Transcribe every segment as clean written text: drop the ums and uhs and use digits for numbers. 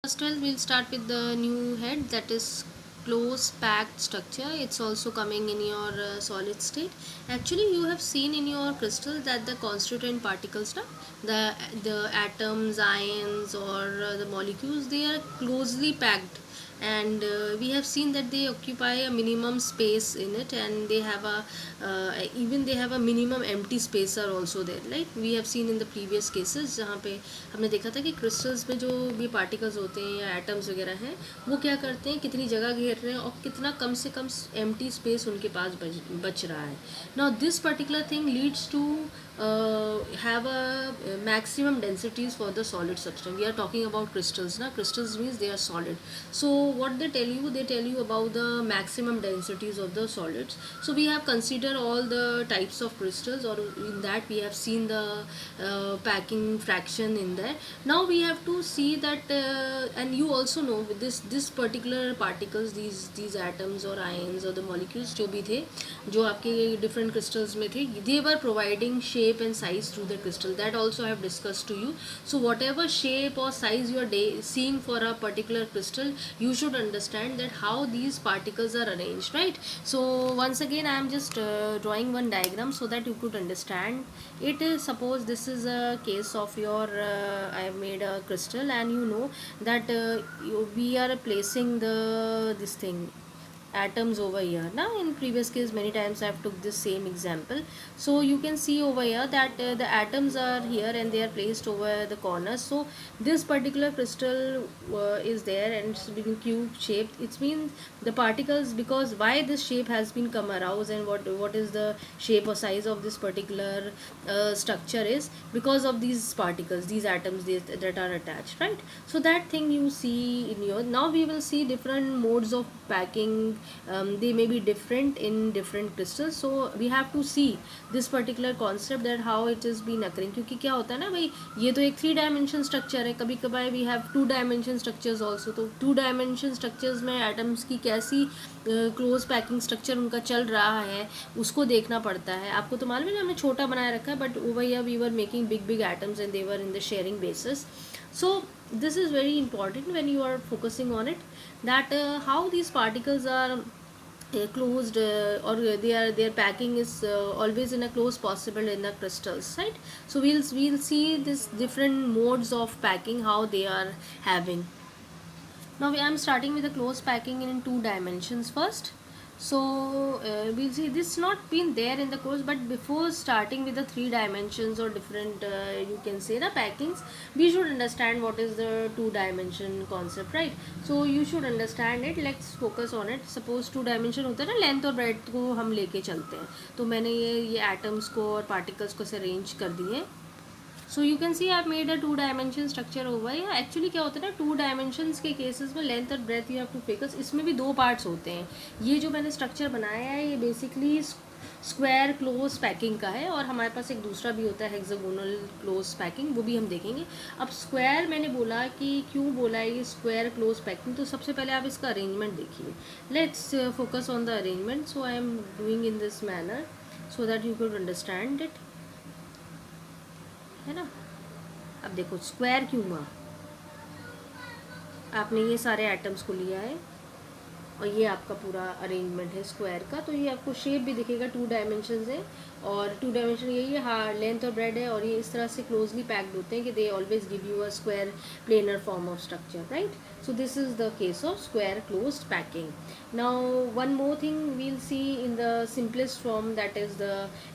First, well, we'll start with the new head, that is close packed structure. It's also coming in your solid state. Actually, you have seen in your crystal that the constituent particles, na, the atoms, ions, or the molecules, they are closely packed, and we have seen that they occupy a minimum space in it, and they have a even they have a minimum empty space are also there. Like we have seen in the previous cases जहाँ पे हमने देखा था कि crystals में जो भी particles होते हैं या एटम्स वगैरह हैं, वो क्या करते हैं, कितनी जगह घेर रहे हैं और कितना कम से कम एम्प्टी स्पेस उनके पास बच रहा है. Now this particular thing leads to have a maximum densities for the solid substance. We are talking about crystals, na. Crystals means they are solid. So what they tell you about the maximum densities of the solids. So we have considered all the types of crystals, or in that we have seen the packing fraction in there. Now we have to see that and you also know with this particular particles, these atoms or ions or the molecules जो भी थे, जो आपके different crystals में थे, they were providing shape and size through the crystal. That also I have discussed to you. So whatever shape or size you are seeing for a particular crystal, you should understand that how these particles are arranged, right? So once again I am just drawing one diagram so that you could understand it. Is suppose this is a case of your I have made a crystal, and you know that we are placing the this thing atoms over here. Now in previous case many times I have took this same example. So you can see over here that the atoms are here and they are placed over the corners. So this particular crystal is there and it's been cube shaped. It's been the particles, because why this shape has been come aroused, and what is the shape or size of this particular structure is because of these particles, these atoms that are attached, right? So that thing you see in your. Now we will see different modes of packing. They may be different in different crystals, so we have to see this particular concept that how it is been occurring. क्योंकि क्या होता है ना भाई, ये तो एक 3 dimension structure है, कभी कभार we have 2 dimension structures also. तो 2 डायमेंशन स्ट्रक्चर्स में एटम्स की कैसी क्लोज पैकिंग स्ट्रक्चर उनका चल रहा है उसको देखना पड़ता है. आपको तो मालूम है ना, हमने छोटा बनाया रखा है, but over here we were making big big atoms and they were in the sharing basis. So this is very important when you are focusing on it, that how these particles are closed, or their packing is always in a close possible in the crystals, right? So we'll see this different modes of packing how they are having. Now I'm starting with the close packing in 2 dimensions first. So we'll see this not been there in the course, but before starting with the 3 dimensions or different you can say the packings, we should understand what is the 2 dimension concept, right? So you should understand it. Let's focus on it. Suppose 2 dimension होता है ना, length और breadth को हम लेके चलते हैं. तो मैंने ये एटम्स को और पार्टिकल्स को से अरेंज कर दिए. So you can C I made a 2 dimension structure over. या एक्चुअली क्या होता है ना, 2 डायमेंशंस के केसेस में लेंथ और breadth you have to focus. इसमें भी 2 पार्ट्स होते हैं. ये जो मैंने स्ट्रक्चर बनाया है ये बेसिकली स्क्वायर क्लोज पैकिंग का है, और हमारे पास एक दूसरा भी होता है हेक्सागोनल क्लोज पैकिंग, वो भी हम देखेंगे. अब स्क्वायर मैंने बोला कि क्यों बोला है ये स्क्वायर क्लोज पैकिंग, तो सबसे पहले आप इसका अरेंजमेंट देखिए. Let's focus on the arrangement. So I am doing in this manner so that you could understand it, है ना. अब देखो स्क्वायर क्यों हुआ, आपने ये सारे एटम्स को लिया है और ये आपका पूरा अरेंजमेंट है स्क्वायर का. तो ये आपको शेप भी दिखेगा, 2 डायमेंशन है, और 2 डायमेंशन यही है, हाँ लेंथ और ब्रेड है, और ये इस तरह से क्लोजली पैक्ड होते हैं कि they always give you a square planar form of structure, right. So this is the case of square closed packing. Now one more thing we'll see in the simplest form, that is the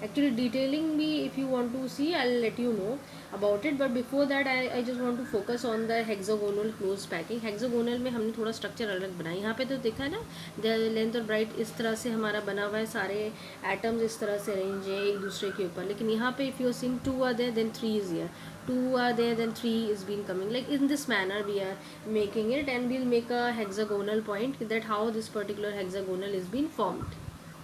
actually detailing भी if you want to see I'll let you know about it, but before that I just want to focus on the hexagonal closed packing. hexagonal में हमने थोड़ा structure अलग बनाया. यहाँ पे तो देखा है ना, द लेंथ और ब्राइट इस तरह से हमारा बना हुआ है, सारे एटम्स इस तरह से अरेंज है एक दूसरे के ऊपर. लेकिन यहाँ पे if you seeing 2 are there then 3 is here, 2 are there then 3 is been coming. Like in this manner we are making it, and we'll make a hexagonal point that how this particular hexagonal is been formed,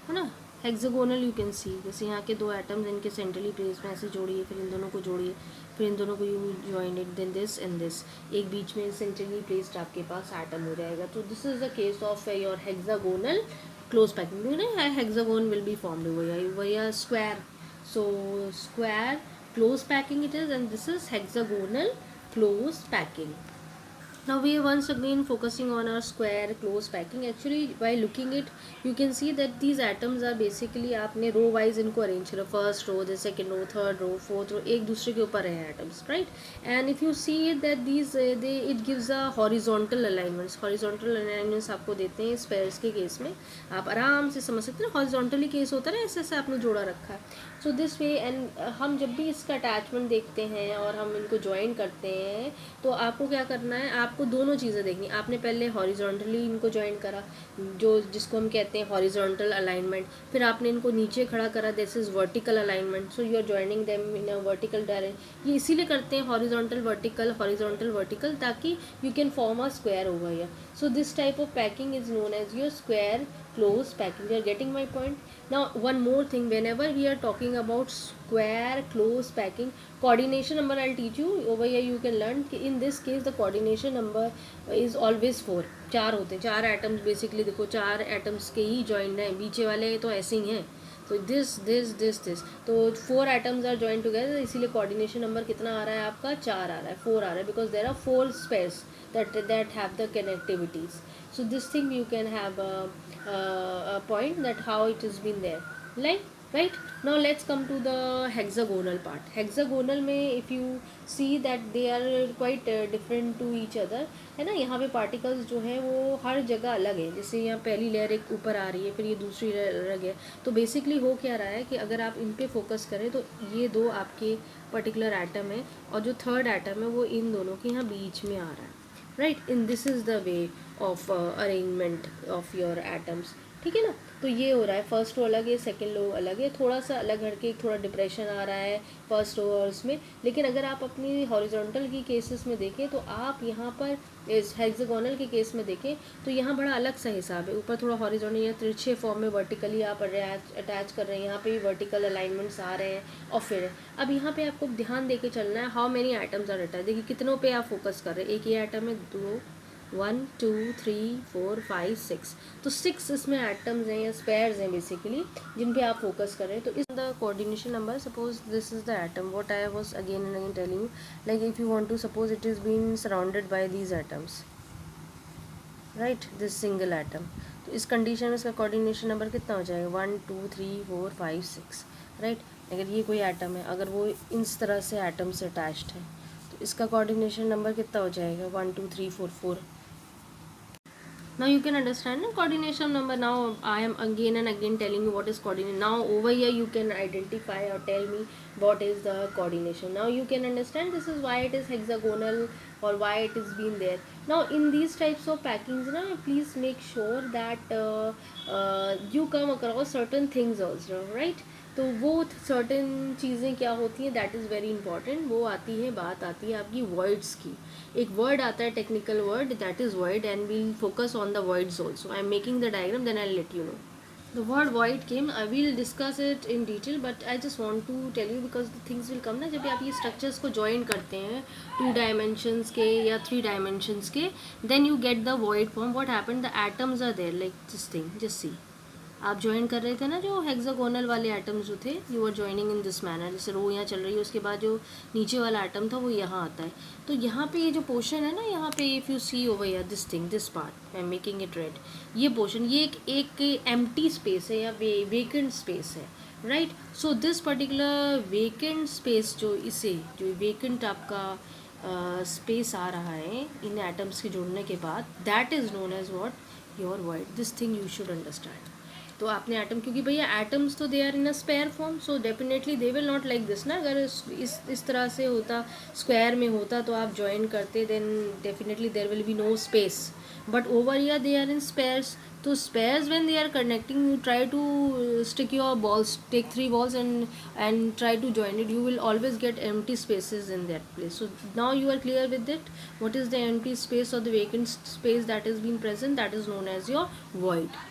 है ना. Hexagonal you can सी, जैसे यहाँ के 2 atoms इनके centrally place में ऐसे जोड़िए, फिर इन दोनों को जोड़िए, फिर इन दोनों को you join it, then this and this, एक बीच में सेंट्रली प्लेस्ड आपके पास एटम हो जाएगा. तो this is the case of your hexagonal close packing. Hexagon will be formed over here square. So square close packing it is, and this is hexagonal close packing. Now we are once again focusing on our square close packing. Actually by looking it, you can see that these atoms are basically, आपने row wise इनको arrange करो, first row, the second row, third row, fourth row, एक दूसरे के ऊपर है atoms, right. And if you see that these they it gives a horizontal alignments. Horizontal alignments आपको देते हैं स्पेयर्स के केस में. आप आराम से समझ सकते हैं हॉरिजॉन्टली केस होता है ना, ऐसे ऐसे आपने जोड़ा रखा है. सो दिस वे. एंड हम जब भी इसका अटैचमेंट देखते हैं और हम इनको ज्वाइन करते हैं, तो आपको क्या करना है, आपको दोनों चीज़ें देखनी. आपने पहले हॉरिजॉन्टली इनको ज्वाइन करा, जो जिसको हम कहते हैं हॉरिजॉन्टल अलाइनमेंट. फिर आपने इनको नीचे खड़ा करा, this is vertical alignment. So you are joining them in a vertical direction. ये इसीलिए करते हैं हॉरिजॉन्टल वर्टिकल, ताकि you can form a square over here. So this type of packing is known as your square close packing. You are getting my point. Now one more thing, whenever we are talking about square close packing, coordination number I'll teach you over here. You can learn in this case the coordination number is always 4. चार होते हैं, चार atoms basically. देखो चार atoms के ही joint हैं, बीचे वाले तो ऐसे ही हैं. तो दिस तो 4 एटम्स आर जॉइन टुगेदर, इसीलिए कोऑर्डिनेशन नंबर कितना आ रहा है आपका, 4 आ रहा है, 4 आ रहा है, because there are 4 spheres that have the connectivities. So this thing you can have a point that how it has been there, like, right. Now let's come to the hexagonal part. Hexagonal में if you see that they are quite different to each other, है ना. यहाँ पे particles जो हैं वो हर जगह अलग है. जैसे यहाँ पहली लेयर एक ऊपर आ रही है, फिर ये दूसरी लेयर अलग है. तो बेसिकली हो क्या रहा है कि अगर आप इन पे फोकस करें तो ये दो आपके पर्टिकुलर एटम है, और जो थर्ड एटम है वो इन दोनों के यहाँ बीच में आ रहा है, right. In this is the way of arrangement of your atoms. ठीक है ना. तो ये हो रहा है, फर्स्ट रो अलग है, सेकेंड रो अलग है, थोड़ा सा अलग हटके थोड़ा डिप्रेशन आ रहा है फर्स्ट रो और उसमें. लेकिन अगर आप अपनी हॉरिजॉन्टल की केसेस में देखें तो आप यहाँ पर इस हेक्सागोनल के केस में देखें तो यहाँ बड़ा अलग सा हिसाब है. ऊपर थोड़ा हॉरिजॉन्टल या तिरछे फॉर्म में वर्टिकली आप अटैच कर रहे हैं, यहाँ पे भी वर्टिकल अलाइनमेंट्स आ रहे हैं. और फिर अब यहाँ पे आपको ध्यान दे के चलना है, how many items are attach. देखिए कितनों पे आप फोकस कर रहे हैं. एक ये आइटम है, 2, 1 2 3 4 5 6. तो 6 इसमें एटम्स हैं या स्पेयर्स हैं बेसिकली, जिन पे आप फोकस कर रहे हैं. तो इस the coordination number, suppose this is the atom, what I was again and again telling you, like if you want to suppose it is been surrounded by these atoms, right, this single atom. तो इस condition में इसका coordination number कितना हो जाएगा, 1 2 3 4 5 6, right. अगर ये कोई एटम है, अगर वो इस तरह से एटम से अटैच्ड है, तो इसका कोऑर्डिनेशन नंबर कितना हो जाएगा, 1 2 3 4 4. Now you can understand the coordination number. Now I am again and again telling you what is coordination. Now over here you can identify or tell me what is the coordination. Now you can understand this is why it is hexagonal or why it is been there. Now in these types of packings, now please make sure that you come across certain things also, right. तो वो certain चीज़ें क्या होती हैं, that is very important. वो आती है, बात आती है आपकी वर्ड्स की. एक वर्ड आता है, technical word, that is void, and we'll focus on the words also. I am making the diagram, then I let you know. The word void came, I will discuss it in detail, but I just want to tell you because the things will come ना, जब आप ये structures को join करते हैं 2 dimensions के या 3 dimensions के, then you get the void form. What happened, the atoms are there, like this thing, just see. आप ज्वाइन कर रहे थे ना जो हेक्सागोनल वाले एटम्स जो थे, you are joining in this manner. जैसे रो यहाँ चल रही है, उसके बाद जो नीचे वाला एटम था वो यहाँ आता है. तो यहाँ पे ये जो पोर्शन है ना, यहाँ पे if you see over here this thing, this part I am making it red, ये पोर्शन, ये एक एम्प्टी स्पेस है या वेकेंट स्पेस है, right. So this particular vacant space, जो इसे जो वेकेंट आपका स्पेस आ रहा है इन एटम्स के जुड़ने के बाद, that is known as what, your void. This thing you should understand. तो आपने एटम, क्योंकि भैया एटम्स तो they are in a sphere form, so definitely they will not like this ना. अगर इस तरह से होता, स्क्वायर में होता, तो आप ज्वाइन करते, then definitely there will be no space. But over here they are in spheres. तो spheres when they are connecting, you try to stick your balls, take 3 balls and try to join it, you will always get empty spaces in that place. So now you are clear with it, what is the empty space or the vacant space that has been present, that is known as your void.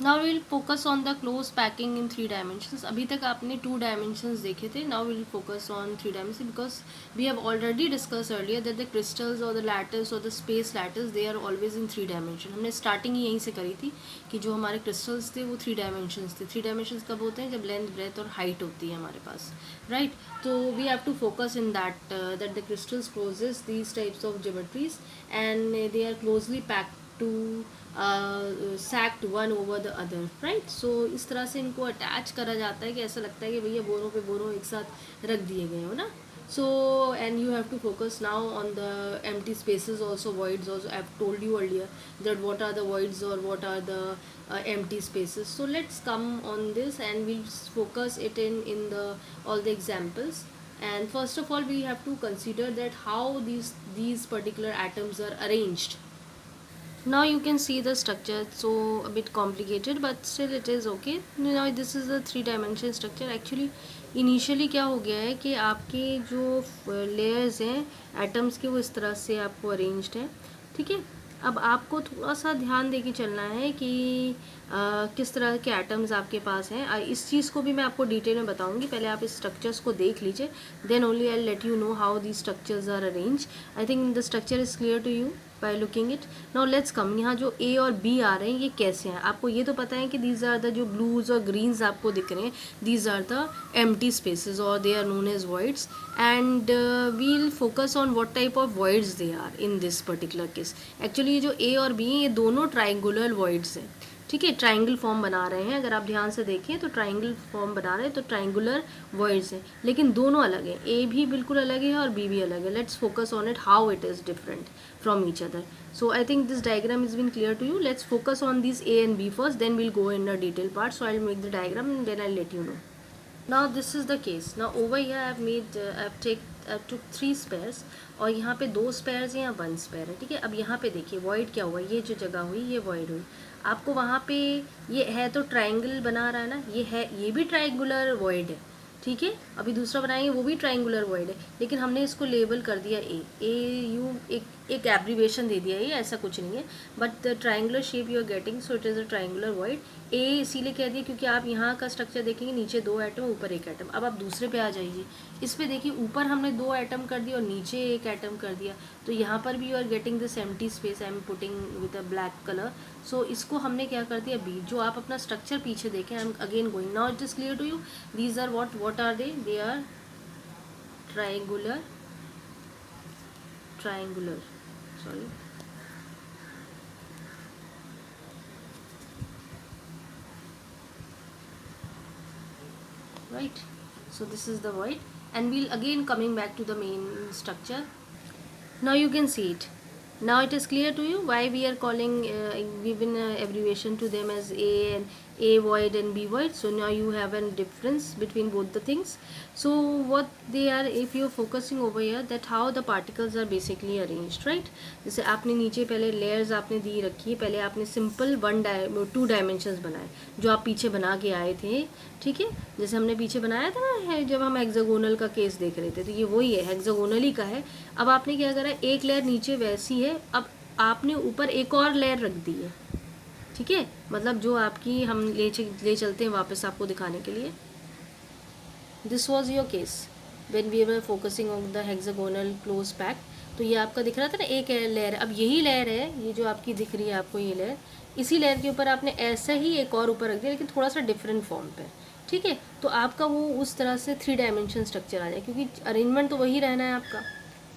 Now we'll focus on the close packing in 3 dimensions. अभी तक आपने 2 dimensions देखे थे. Now we'll focus on 3 dimension because we have already discuss earlier that the crystals और the lattice और the space lattice they are always in 3 dimension. हमने starting ही यहीं से करी थी कि जो हमारे क्रिस्टल्स थे वो 3 डायमेंशंस थे. 3 डायमेंशंस कब होते हैं? जब लेंथ, ब्रेथ और हाइट होती है हमारे पास, राइट. तो we have to focus in that the crystals closes these types of geometries and they are closely packed to sacked one over the other, right. so इस तरह से इनको अटैच करा जाता है कि ऐसा लगता है कि भैया बोरों पे बोरों एक साथ रख दिए गए हो ना. so and you have to focus now on the empty spaces also, voids also. I've told you earlier that what are the voids or what are the empty spaces. so let's come on this and we'll focus it in the all the examples. And first of all we have to consider that how these particular atoms are arranged. Now you can see the structure. It's so a bit complicated but still it is okay. Now this is the 3 dimension structure. Actually initially क्या हो गया है कि आपके जो layers हैं atoms के वो इस तरह से आपको arranged है, ठीक है. अब आपको थोड़ा सा ध्यान दे के चलना है कि किस तरह के एटम्स आपके पास हैं. इस चीज़ को भी मैं आपको डिटेल में बताऊंगी. पहले आप इस स्ट्रक्चर्स को देख लीजिए, then only I let you know how the structures are arrange. I think the structure is clear to you by looking it. Now let's come. यहाँ जो ए और बी आ रहे हैं ये कैसे हैं? आपको ये तो पता है कि दीज आर द जो ब्लूज और ग्रीन्स आपको दिख रहे हैं, these are the empty spaces और they are known as voids. And we'll focus on what type of voids they are in this particular case. Actually ये जो ए और बी ये दोनों ट्राइंगुलर voids हैं, ठीक है. ट्राइंगल फॉर्म बना रहे हैं. अगर आप ध्यान से देखें तो ट्राइंगल फॉर्म बना रहे हैं तो ट्राइंगुलर voids हैं, लेकिन दोनों अलग हैं. ए भी बिल्कुल अलग है और बी भी अलग है. Let's focus on it how it is different from each other. So I think this diagram has been clear to you. Let's focus on these A and B first, then we'll go in the detail part. So I'll make the diagram and then I'll let you know. Now this is the case. Now over here I've took 3 spares और यहाँ पे 2 spares हैं या 1 spare है, ठीक है. अब यहाँ पे देखिए void क्या हुआ, ये जो जगह हुई ये void हुई. आपको वहाँ पे ये है तो ट्राइंगल बना रहा है ना, ये है, ये भी ट्राइंगुलर void है, ठीक है. अभी दूसरा बनाएंगे वो भी ट्राइंगुलर void है, लेकिन हमने इसको लेबल कर दिया ए यू, एक एब्रीवेशन दे दिया. ये ऐसा कुछ नहीं है but the triangular shape you are getting, so it is a triangular void. ए इसीलिए कह दिया क्योंकि आप यहाँ का स्ट्रक्चर देखेंगे, नीचे 2 एटम ऊपर 1 एटम. अब आप दूसरे पे आ जाइए. इस पे देखिए ऊपर हमने 2 एटम कर दिया और नीचे 1 एटम कर दिया. तो यहाँ पर भी you are getting this empty space. I am putting with a black colour. So इसको हमने क्या कर दिया बी. जो आप अपना स्ट्रक्चर पीछे देखें, I am again going. Now it is clear to you. These are what are they are triangular sorry, right. So this is the void and we'll again coming back to the main structure. Now you can see it. Now it is clear to you why we are calling given abbreviation to them as A and A void and B void. So now you have a difference between both the things. So what they are, if you are focusing over here, that how the particles are basically arranged, right. जैसे आपने नीचे पहले layers आपने दी रखी है, पहले आपने simple 2 dimensions बनाए जो आप पीछे बना के आए थे, ठीक है. जैसे हमने पीछे बनाया था ना है जब हम हेक्सागोनल का केस देख रहे थे, तो ये वही है, हेक्सागोनल ही का है. अब आपने क्या करा, एक लेयर नीचे वैसी है, अब आपने ऊपर एक और लेयर रख दी है, ठीक है. मतलब जो आपकी हम ले चलते हैं वापस आपको दिखाने के लिए. This was your case when we were focusing on the hexagonal close pack. तो ये आपका दिख रहा था ना एक लेयर. अब यही लेयर है, ये जो आपकी दिख रही है आपको ये लेयर, इसी लेयर के ऊपर आपने ऐसा ही एक और ऊपर रख दिया लेकिन थोड़ा सा डिफरेंट फॉर्म पे, ठीक है. तो आपका वो उस तरह से 3 डायमेंशन स्ट्रक्चर आ जाए क्योंकि अरेंजमेंट तो वही रहना है आपका.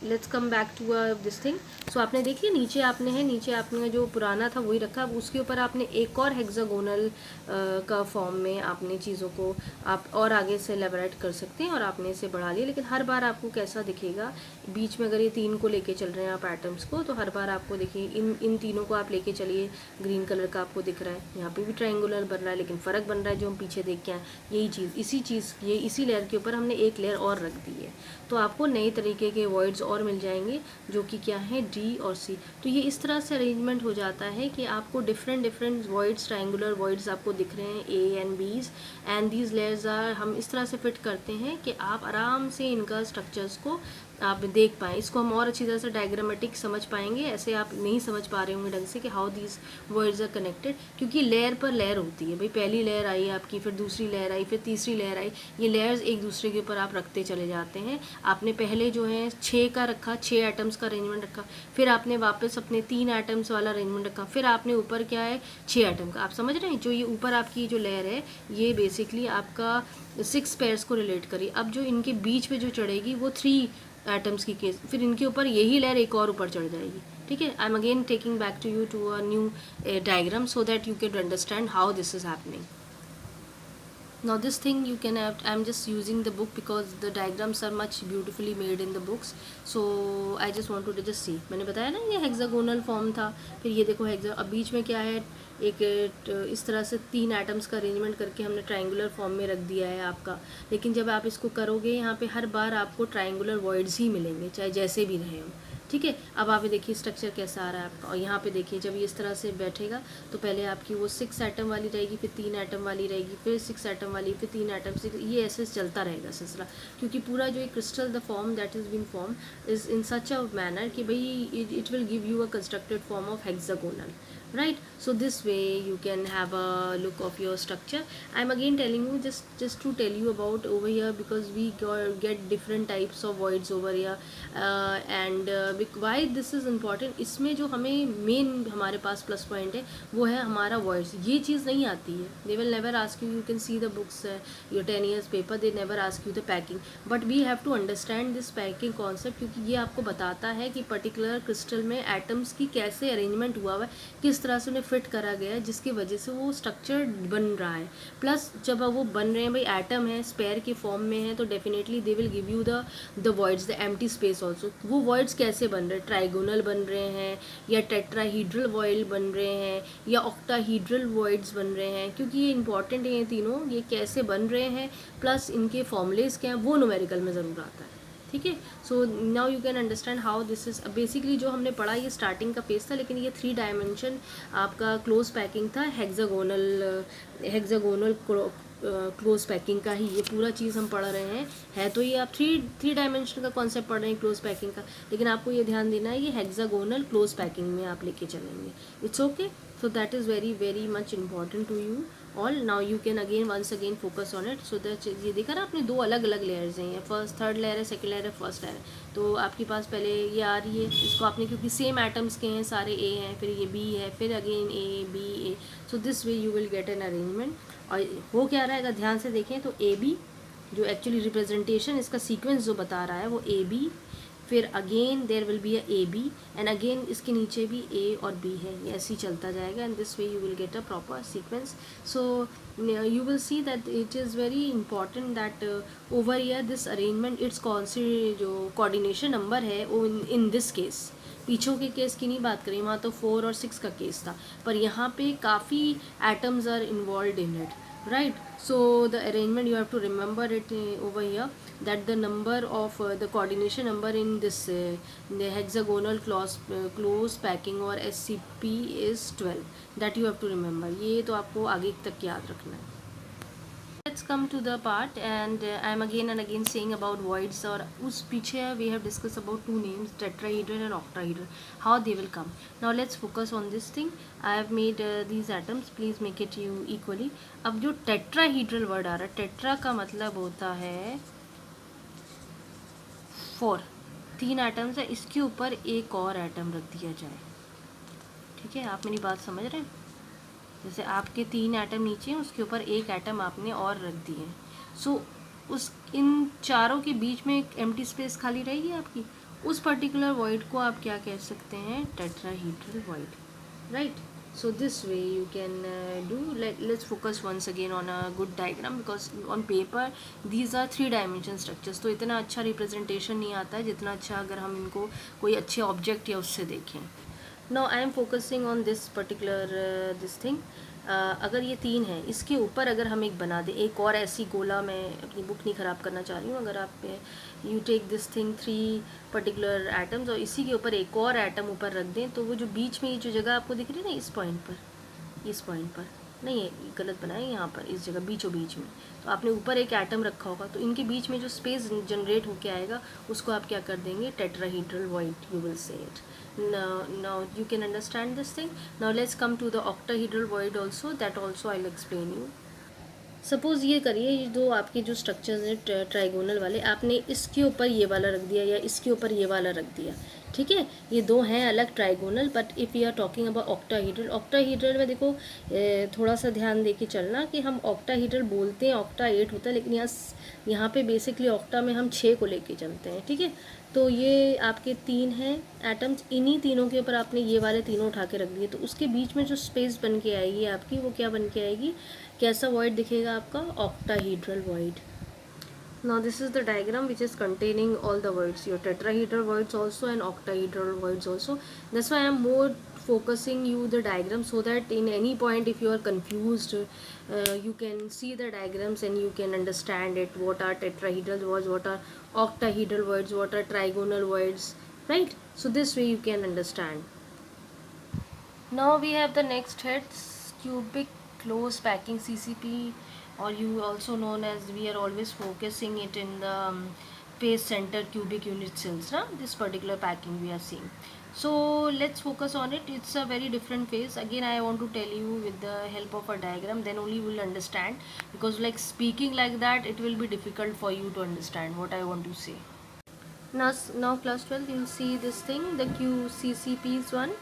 Let's come back to this thing. So आपने देखिए नीचे आपने जो पुराना था वही रखा. अब उसके ऊपर आपने एक और हेक्सागोनल का फॉर्म में आपने चीज़ों को आप और आगे से एलेबोरेट कर सकते हैं और आपने इसे बढ़ा लिया. लेकिन हर बार आपको कैसा दिखेगा, बीच में अगर ये 3 को लेके चल रहे हैं आप एटम्स को, तो हर बार आपको देखिए इन तीनों को आप लेके चलिए. ग्रीन कलर का आपको दिख रहा है, यहाँ पे भी ट्रायंगुलर बन रहा है लेकिन फ़र्क बन रहा है जो हम पीछे देख के आए. यही चीज़ इसी लेयर के ऊपर हमने एक लेयर और रख दी है. तो आपको नए तरीके के voids और मिल जाएंगे जो कि क्या है डी और सी. तो ये इस तरह से अरेंजमेंट हो जाता है कि आपको डिफरेंट voids, ट्रायंगुलर voids आपको दिख रहे हैं ए एंड बीज, एंड दीज लेयर्स आर हम इस तरह से फिट करते हैं कि आप आराम से इनका स्ट्रक्चर्स को आप देख पाएँ इसको, हम और अच्छी तरह से डायग्रामेटिक समझ पाएंगे। ऐसे आप नहीं समझ पा रहे होंगे ढंग से कि how these words are connected, क्योंकि लेयर पर लेयर होती है भाई। पहली लेयर आई आपकी, फिर दूसरी लेयर आई, फिर तीसरी लेयर आई, ये लेयर्स एक दूसरे के ऊपर आप रखते चले जाते हैं। आपने पहले जो है 6 का रखा, 6 एटम्स का अरेंजमेंट रखा, फिर आपने वापस अपने 3 एटम्स वाला अरेंजमेंट रखा, फिर आपने ऊपर क्या है 6 एटम का। आप समझ रहे हैं, जो ये ऊपर आपकी जो लेयर है ये बेसिकली आपका 6 पेयर्स को रिलेट करी। अब जो इनके बीच में जो चढ़ेगी वो 3 एटम्स की केस, फिर इनके ऊपर यही लेयर एक और ऊपर चढ़ जाएगी। ठीक है, I am again taking back to you to a new diagram so that you can understand how this is happening. Now this thing you can have, I'm just using the book because the diagrams are much beautifully made in the books, so I just want to just see. मैंने बताया ना ये hexagonal form था, फिर ये देखो hexa, अब बीच में क्या है, एक इस तरह से 3 एटम्स का अरेंजमेंट करके हमने ट्रायंगुलर फॉर्म में रख दिया है आपका। लेकिन जब आप इसको करोगे यहाँ पे हर बार आपको ट्रायंगुलर वॉइड्स ही मिलेंगे, चाहे जैसे भी रहे हो। ठीक है, अब आप देखिए स्ट्रक्चर कैसा आ रहा है आपका, और यहाँ पे देखिए जब ये इस तरह से बैठेगा तो पहले आपकी वो 6 एटम वाली रहेगी, फिर 3 एटम वाली रहेगी, फिर 6 एटम वाली, फिर 3 एटम, 6, ये ऐसे चलता रहेगा सिलसिला। क्योंकि पूरा जो एक crystal the form that is been form is in such a manner कि भाई it will give you a constructed form of hexagonal, right? So this way you can have a look of your structure. I'm again telling you just to tell you about over here, because we get different types of voids over here, and why this is important, इसमें जो हमें main हमारे पास plus point है वो है हमारा voids। ये चीज़ नहीं आती है, they will never ask you, you can see the books, your 10 years paper, they never ask you the packing, but we have to understand this packing concept, क्योंकि ये आपको बताता है कि पर्टिकुलर क्रिस्टल में एटम्स की कैसे अरेंजमेंट हुआ हुआ है, किस तरह से उन्हें फिट करा गया है, जिसकी वजह से वो स्ट्रक्चर बन रहा है। प्लस जब वो बन रहे हैं भाई, एटम है स्पेयर के फॉर्म में है, तो definitely they will give you the voids, the empty space also. वो वॉइड्स कैसे बन रहे हैं, ट्राइगोनल बन रहे हैं या टेट्राहीड्रल वॉइड बन रहे हैं या ऑक्टाहीड्रल वॉइड्स बन रहे हैं, क्योंकि ये इंपॉर्टेंट है ये तीनों, ये कैसे बन रहे हैं प्लस इनके फॉर्मूलेज क्या हैं वो न्यूमेरिकल में ज़रूर आता है। ठीक है, so now you can understand how this is basically जो हमने पढ़ा ये स्टार्टिंग का पेज था, लेकिन ये 3 डायमेंशन आपका क्लोज पैकिंग था, हेक्सागोनल क्लोज पैकिंग का ही ये पूरा चीज़ हम पढ़ रहे हैं। है तो ये आप थ्री डायमेंशन का कॉन्सेप्ट पढ़ रहे हैं क्लोज पैकिंग का, लेकिन आपको ये ध्यान देना है ये हेक्सागोनल क्लोज पैकिंग में आप लेके चलेंगे। It's okay, so that is very very much important to you all. Now you can again once again focus on it, so that ये देखा ना आपने 2 अलग अलग लेयर्स हैं, ये फर्स्ट थर्ड लेयर है, सेकंड लेयर है, फर्स्ट लेयर है। तो आपके पास पहले ये आ रही है, इसको आपने क्योंकि सेम एटम्स के हैं सारे, ए हैं, फिर ये बी है, फिर again A B A, so this way you will get an arrangement. और हो क्या रहा है, अगर ध्यान से देखें तो ए बी जो एक्चुअली रिप्रेजेंटेशन इसका सीक्वेंस जो बता रहा है वो ए बी, फिर again there will be A B, and again इसके नीचे भी ए और बी है, ये ऐसे ही चलता जाएगा, and this way you will get a proper sequence. So you will see that it is very important that over year this arrangement it's कौन सी जो कोऑर्डिनेशन नंबर है वो इन दिस केस, पीछों के केस की नहीं बात करें, वहाँ तो 4 और 6 का केस था, पर यहाँ पे काफ़ी atoms are involve in it, right? So the arrangement you have to remember it over here, that the number of the coordination number in this the hexagonal close packing or SCP is 12, that you have to remember। ये तो आपको आगे तक याद रखना है। Let's come to the part, and I'm again and again saying about voids, और उस पीछे we have discussed about 2 names, tetrahedral and octahedral, how they will come. Now let's focus on this thing. I have made these atoms, please make it you equally। अब जो tetrahedral word आ रहा है, tetra का मतलब होता है 4, 3 atoms है, इसके ऊपर एक और एटम रख दिया जाए। ठीक है, आप मेरी बात समझ रहे हैं, जैसे आपके 3 एटम नीचे हैं, उसके ऊपर एक एटम आपने और रख दिए। सो उस इन चारों के बीच में एक एम्प्टी स्पेस खाली रहेगी आपकी, उस पर्टिकुलर वॉइड को आप क्या कह सकते हैं, tetrahedral void, right? So this way you can do. Let's focus once again on a good diagram, because on paper these are 3 dimension structures, तो इतना अच्छा रिप्रेजेंटेशन नहीं आता है जितना अच्छा अगर हम इनको कोई अच्छे ऑब्जेक्ट या उससे देखें। Now I am focusing on this particular this thing। अगर ये 3 है, इसके ऊपर अगर हम एक बना दें, एक और ऐसी गोला, मैं अपनी बुक नहीं ख़राब करना चाह रही हूँ, अगर आप you take this thing 3 particular atoms और इसी के ऊपर एक और एटम ऊपर रख दें, तो वो जो बीच में ये जो जगह आपको दिख रही है ना, इस पॉइंट पर नहीं है, गलत बनाया यहाँ पर, इस जगह बीचों बीच में। तो आपने ऊपर एक एटम रखा होगा, तो इनके बीच में जो स्पेस जनरेट होके आएगा उसको आप क्या कर देंगे, tetrahedral void, you will say it. now you can understand this thing. Now let's come to the octahedral void also, that also I'll explain you. Suppose ये करिए, ये दो आपके जो स्ट्रक्चर्स हैं ट्राइगोनल वाले, आपने इसके ऊपर ये वाला रख दिया या इसके ऊपर ये वाला रख दिया, ठीक है, ये दो हैं अलग trigonal. But if you are talking about octahedral, octahedral में देखो थोड़ा सा ध्यान दे के चलना कि हम ऑक्टाहीड्रल बोलते हैं, ऑक्टा 8 होता है, लेकिन यहाँ पे बेसिकली ऑक्टा में हम 6 को लेके चलते हैं, ठीक है। तो ये आपके 3 हैं एटम्स, इन्हीं तीनों के ऊपर आपने ये वाले तीनों उठा के रख दिए, तो उसके बीच में जो स्पेस बन के आएगी आपकी, वो क्या बन के आएगी, कैसा वॉइड दिखेगा आपका, octahedral void. Now this is the diagram which is containing all the voids, your tetrahedral voids also and octahedral voids also. That's why I am more focusing you the diagram, so that in any point if you are confused, you can see the diagrams and you can understand it, what are tetrahedral voids, what are octahedral voids, what are trigonal voids, right? So this way you can understand. Now we have the next heads, cubic close packing CCP, or you also known as, we are always focusing it in the face center cubic unit cells, this particular packing we are seeing. So let's focus on it. It's a very different phase. Again, I want to tell you with the help of a diagram, then only you will understand, because like speaking like that, it will be difficult for you to understand what I want to say. Now class 12, you will see this thing, the QCCP is one,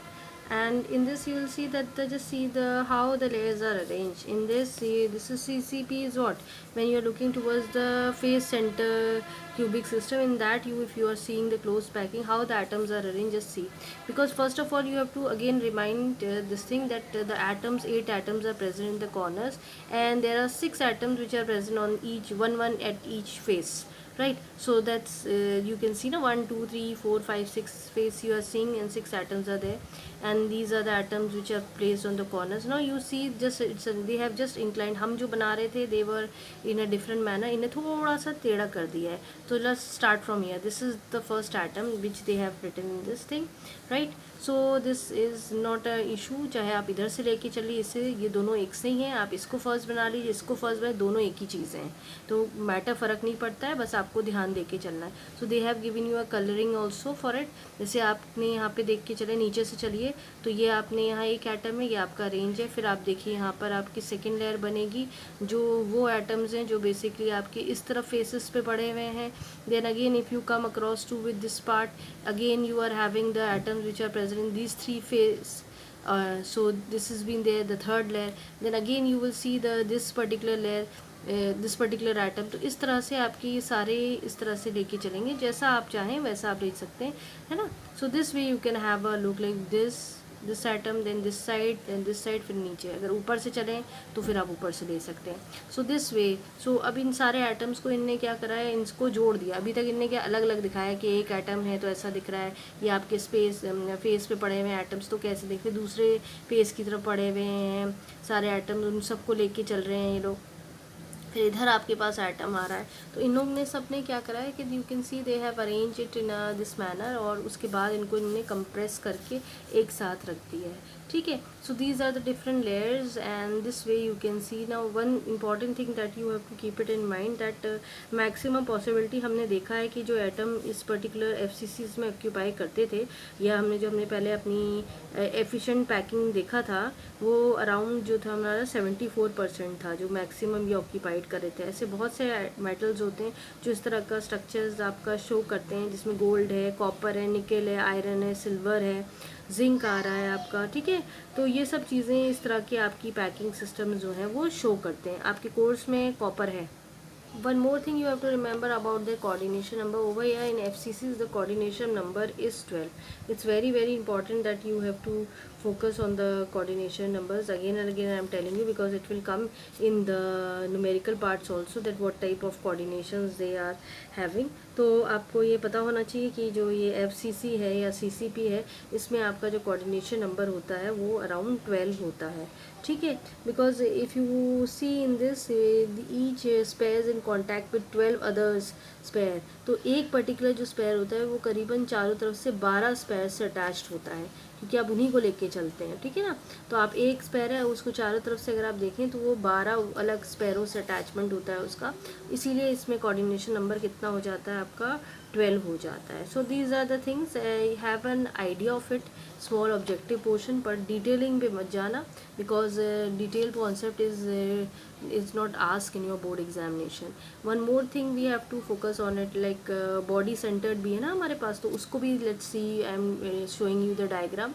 and in this you will see that just see the how the layers are arranged. In this, see, this is CCP is what, when you are looking towards the face center cubic system, in that you, if you are seeing the closed packing, how the atoms are arranged, just see. Because first of all you have to again remind this thing, that the atoms, 8 atoms are present in the corners, and there are 6 atoms which are present on each one at each face, right? So that's you can see, 1 2 3 4 5 6 face you are seeing, and 6 atoms are there, and these are the atoms which are placed on the corners. Now you see, just they have just inclined, हम जो बना रहे थे, they were in a different manner, इन्हें थोड़ा सा टेढ़ा कर दिया है. So let's start from here. This is the first atom which they have written in this thing, right? So this is not a issue, चाहे आप इधर से लेके चलिए, इससे ये दोनों एक से ही हैं, आप इसको फर्स्ट बना लीजिए, इसको फर्स्ट बनाए, दोनों एक ही चीज़ें हैं, तो मैटर फ़र्क नहीं पड़ता है, बस आपको ध्यान दे के चलना है. So they have given you a colouring also for it. जैसे आपने यहाँ पे देख के चले, नीचे से चलिए, तो ये आपने यहाँ एक एटम है, ये आपका रेंज है. फिर आप देखिए यहाँ पर आपकी सेकेंड लेयर बनेगी, जो वो एटम्स हैं जो बेसिकली आपके इस तरफ फेसेस पे पड़े हुए हैं. Then again if you come across to with this part, again you are having the atoms which are present in these 3 phases. So this has been there, the third layer. Then again you will see this particular layer, this particular atom. तो इस तरह से आपके ये सारे इस तरह से लेके चलेंगे, जैसा आप चाहें वैसा आप देख सकते हैं, है ना. So this way you can have a look like this atom, then this side, फिर नीचे. अगर ऊपर से चलें तो फिर आप ऊपर से ले सकते हैं. सो दिस वे. सो अब इन सारे एटम्स को इनने क्या करा है, इनको जोड़ दिया. अभी तक इनने क्या अलग अलग दिखाया कि एक एटम है तो ऐसा दिख रहा है, ये आपके फेस पे पड़े हुए हैं एटम्स तो कैसे दिख रहे, दूसरे फेस की तरफ पड़े हुए हैं सारे एटम्स, उन सबको लेके चल रहे हैं ये लोग. फिर इधर आपके पास एटम आ रहा है, तो इन लोग ने सब ने क्या करा है कि you can C they have arrange it in this manner, और उसके बाद इनको इन्होंने कंप्रेस करके एक साथ रख दिया है, ठीक है. So these are the different layers, and this way you can see. Now one important thing that you have to keep it in mind, that maximum possibility हमने देखा है कि जो एटम इस पर्टिकुलर FCCs में ऑक्यूपाई करते थे, या हमने पहले अपनी एफिशिएंट पैकिंग देखा था, वो अराउंड जो था हमारा 74% था जो मैक्सिमम ये ऑक्यूपाइड कर रहे थे. ऐसे बहुत से मेटल्स होते हैं जो इस तरह का स्ट्रक्चर्स आपका शो करते हैं, जिसमें गोल्ड है, कॉपर है, निकल है, आयरन है, सिल्वर है, जिंक आ रहा है आपका, ठीक है. तो ये सब चीज़ें इस तरह की आपकी पैकिंग सिस्टम जो है वो शो करते हैं. आपके कोर्स में कॉपर है. One more thing you have to remember about the coordination number. Over here in FCCs, the coordination number is 12. It's very very important that you have to focus on the coordination numbers. Again and again I am telling you, because it will come in the numerical parts also, that what type of coordinations they are having. तो आपको ये पता होना चाहिए कि जो ये FCC है या CCP है, इसमें आपका जो कोऑर्डिनेशन नंबर होता है वो अराउंड 12 होता है, ठीक है. Because if you see in this, each sphere in contact with 12 others sphere, तो एक पर्टिकुलर जो स्पेयर होता है वो करीबन चारों तरफ से 12 स्पेयर से अटैच्ड होता है. क्योंकि आप उन्हीं को लेके चलते हैं, ठीक है ना। तो आप एक स्पेयर है उसको चारों तरफ से अगर आप देखें तो वो 12 अलग स्पेयरों से अटैचमेंट होता है उसका, इसीलिए इसमें कोऑर्डिनेशन नंबर कितना हो जाता है आपका 12 हो जाता है। So these are the things, I have an idea of it, small objective portion, पर डिटेलिंग पे मत जाना because detail concept is not asked in your board examination. One more thing we have to focus on it, like body centered भी है ना हमारे पास, तो उसको भी let's see, I am showing you the diagram.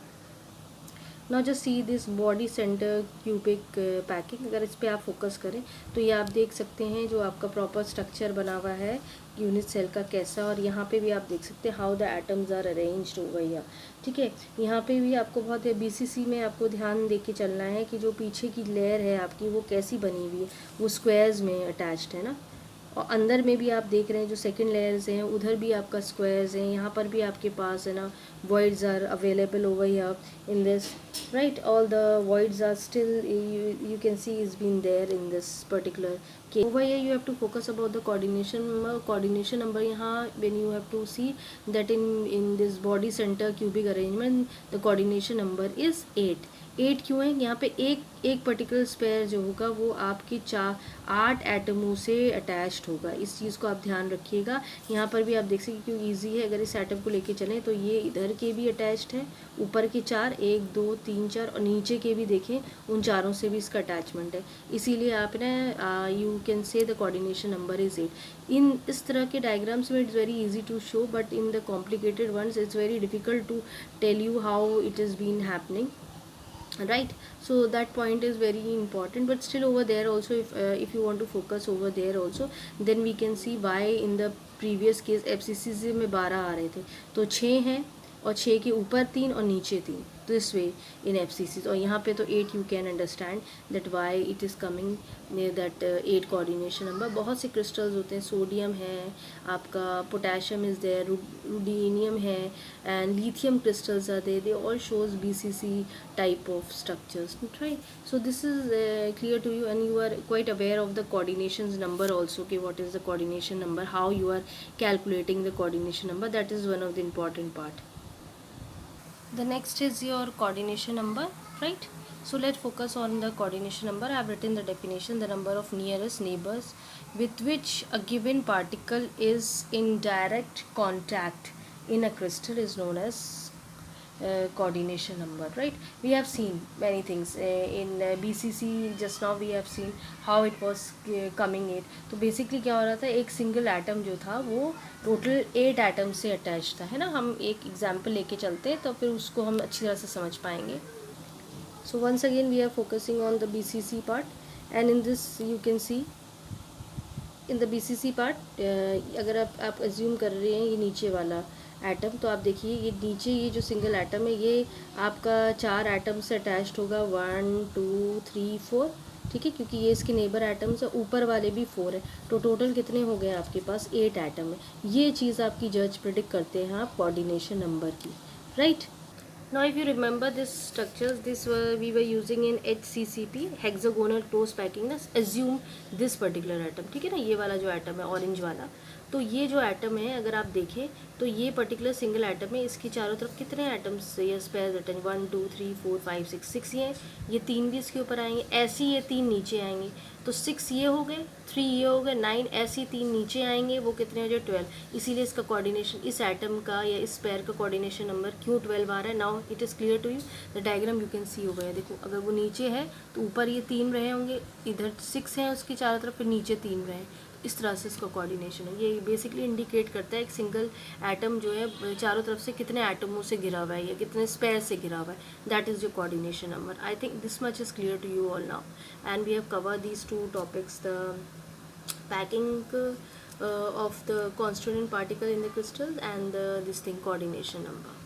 Now just see this body center cubic packing. अगर इस पे आप फोकस करें तो ये आप देख सकते हैं जो आपका प्रॉपर स्ट्रक्चर बना हुआ है यूनिट सेल का कैसा, और यहाँ पे भी आप देख सकते हैं how the atoms are arranged over here, ठीक है। यहाँ पे भी आपको बहुत बीसीसी में आपको ध्यान दे के चलना है कि जो पीछे की लेयर है आपकी वो कैसी बनी हुई है, वो स्क्वायर्स में अटैच्ड है ना, और अंदर में भी आप देख रहे हैं जो सेकंड लेयर्स हैं उधर भी आपका स्क्वायर्स हैं, यहाँ पर भी आपके पास है ना voids are available over here in this, right? All the voids are still, you can see is been there in this particular case. Over here you have to focus about the coordination number. यहाँ when you have to see that in this body center cubic arrangement the coordination number is 8. 8 क्यों है? यहाँ पे एक particular spare जो होगा वो आपके 8 एटमों से अटैच्ड होगा, इस चीज़ को आप ध्यान रखिएगा। यहाँ पर भी आप देख सकते क्यों ईजी है, अगर इस एटम को लेके चलें तो ये इधर के भी अटैच्ड है, ऊपर के 4 1 2 3 4 और नीचे के भी देखें उन चारों से भी इसका अटैचमेंट है, इसीलिए आप ना you can say the coordination number is 8। In इस तरह के डायग्राम्स में it's very easy to show, but in the complicated ones it's very difficult to tell you how it has been happening, right? So that point is very important, but still over there also if you want to focus over there also, then we can see why in the previous case FCCC में 12 आ रहे थे, तो 6 हैं और 6 के ऊपर 3 और नीचे 3, दिस वे इन FCC, और यहाँ पे तो 8 you can understand that why it is coming near that 8 coordination number. बहुत से क्रिस्टल्स होते हैं, सोडियम है आपका, पोटेशियम इज़ देयर, रुडीनियम है and lithium crystals are there, they all shows BCC type of structures, right? So this is clear to you and you are quite aware of the coordinations number also, okay, what is the coordination number, how you are calculating the coordination number, that is one of the important part. The next is your coordination number, right? So let's focus on the coordination number. I have written the definition: the number of nearest neighbors with which a given particle is in direct contact in a crystal is known as coordination number, right? We have seen many things in BCC, just now we have seen how it was coming 8। तो basically क्या हो रहा था, एक single atom जो था वो total 8 atom से अटैच था, है ना। हम एक एग्जाम्पल लेके चलते हैं तो फिर उसको हम अच्छी तरह से समझ पाएंगे। So once again we are focusing on the BCC part and in this you can see in the BCC part, अगर आप एज्यूम कर रहे हैं ये नीचे वाला एटम, तो आप देखिए ये नीचे ये जो सिंगल एटम है ये आपका 4 एटम से अटैच्ड होगा, 1 2 3 4, ठीक है, क्योंकि ये इसके नेबर एटम्स है, ऊपर वाले भी 4 है, तो टोटल कितने हो गए आपके पास 8 एटम है। ये चीज़ आपकी जज प्रिडिक्ट करते हैं आप कोऑर्डिनेशन नंबर की, right. Now if you remember this structures, we were using in HCCP, hexagonal close packing, ना assume this particular atom, ठीक है ना, ये वाला जो एटम है ऑरेंज वाला, तो ये जो एटम है अगर आप देखें तो ये पर्टिकुलर सिंगल एटम है, इसके चारों तरफ कितने एटम्स ये स्पेयर अटैच, 1 2 3 4 5 6 ये 3 भी इसके ऊपर आएंगे, ऐसे ये 3 नीचे आएंगे, तो 6 ये हो गए, 3 ये हो गए, 9 ऐसे 3 नीचे आएंगे, वो कितने हो जाए 12। इसीलिए इसका कोऑर्डिनेशन, इस एटम का या इस पेयर का कोऑर्डिनेशन नंबर क्यों 12 आ रहा है। Now it is clear to you, the diagram you can see हो गया, देखो अगर वो नीचे है तो ऊपर ये 3 रहे होंगे, इधर 6 हैं उसके चारों तरफ, फिर नीचे 3 रहे, इस तरह से इसका कोऑर्डिनेशन है। ये बेसिकली इंडिकेट करता है एक सिंगल एटम जो है चारों तरफ से कितने एटमों से घिरा हुआ है या कितने स्पेयर से घिरा हुआ है, that is your coordination number. I think this much is clear to you all now and we have cover these 2 topics, the packing of the constituent particle in the crystals and this thing coordination number.